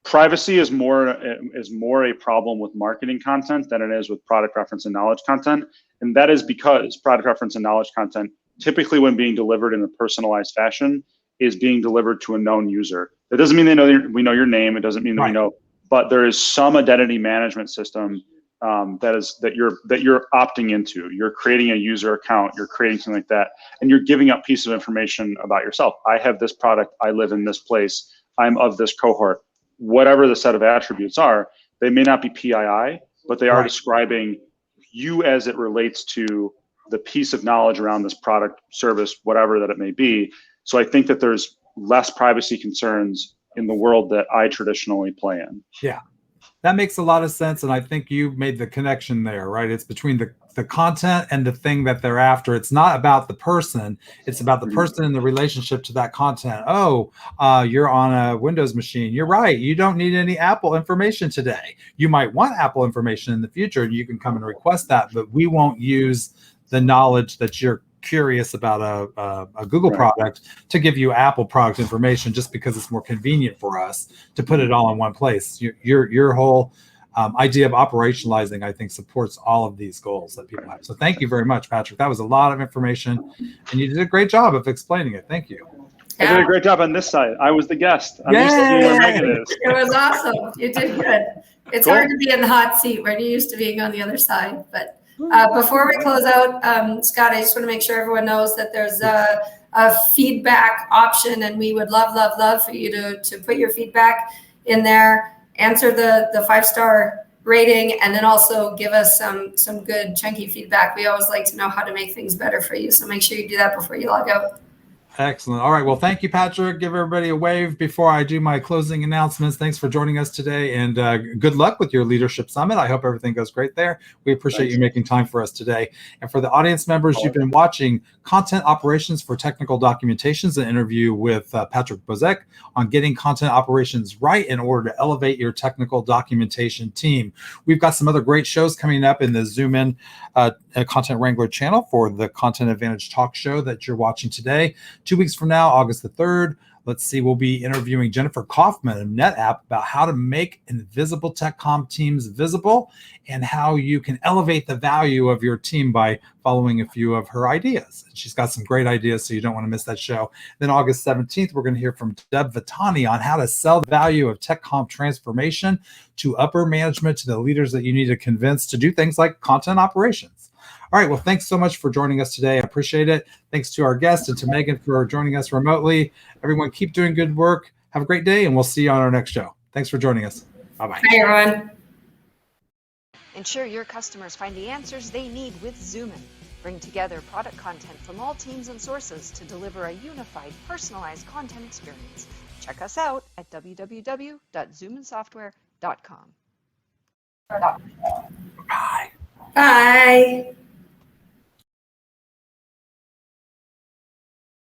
privacy is more a problem with marketing content than it is with product reference and knowledge content. And that is because product reference and knowledge content, typically when being delivered in a personalized fashion, is being delivered to a known user. That doesn't mean we know your name. It doesn't mean that we know, but there is some identity management system that you're opting into. You're creating a user account, you're creating something like that, and you're giving up pieces of information about yourself. I have this product, I live in this place, I'm of this cohort. Whatever the set of attributes are, they may not be PII, but they are describing you as it relates to the piece of knowledge around this product, service, whatever that it may be. So I think that there's less privacy concerns in the world that I traditionally play in. Yeah, that makes a lot of sense. And I think you made the connection there, right? It's between the content and the thing that they're after. It's not about the person. It's about the person and the relationship to that content. Oh, you're on a Windows machine. You're right. You don't need any Apple information today. You might want Apple information in the future, and you can come and request that, but we won't use the knowledge that you're curious about a Google product to give you Apple product information, just because it's more convenient for us to put it all in one place. Your whole idea of operationalizing, I think, supports all of these goals that people have. So thank you very much, Patrick. That was a lot of information, and you did a great job of explaining it. Thank you. I did a great job on this side. I was the guest. I'm used to being where Megan is. It was awesome. You did good. It's hard to be in the hot seat when you're used to being on the other side. But before we close out, Scott, I just want to make sure everyone knows that there's a feedback option, and we would love for you to put your feedback in there, answer the 5-star rating, and then also give us some good chunky feedback. We always like to know how to make things better for you. So make sure you do that before you log out. Excellent. All right. Well, thank you, Patrick. Give everybody a wave before I do my closing announcements. Thanks for joining us today, and good luck with your leadership summit. I hope everything goes great there. We appreciate you making time for us today. And for the audience members, you've been watching Content Operations for Technical Documentations, an interview with Patrick Bosek on getting content operations right in order to elevate your technical documentation team. We've got some other great shows coming up in the Zoomin Content Wrangler channel for the Content Advantage talk show that you're watching today. 2 weeks from now, August the 3rd, let's see, we'll be interviewing Jennifer Kaufman of NetApp about how to make invisible tech comm teams visible, and how you can elevate the value of your team by following a few of her ideas. She's got some great ideas, so you don't want to miss that show. Then August 17th, we're going to hear from Deb Vitani on how to sell the value of tech comm transformation to upper management, to the leaders that you need to convince to do things like content operations. All right. Well, thanks so much for joining us today. I appreciate it. Thanks to our guest and to Megan for joining us remotely. Everyone, keep doing good work. Have a great day, and we'll see you on our next show. Thanks for joining us. Bye-bye. Bye, everyone. Ensure your customers find the answers they need with Zoomin. Bring together product content from all teams and sources to deliver a unified, personalized content experience. Check us out at www.zoominsoftware.com. Bye. Bye.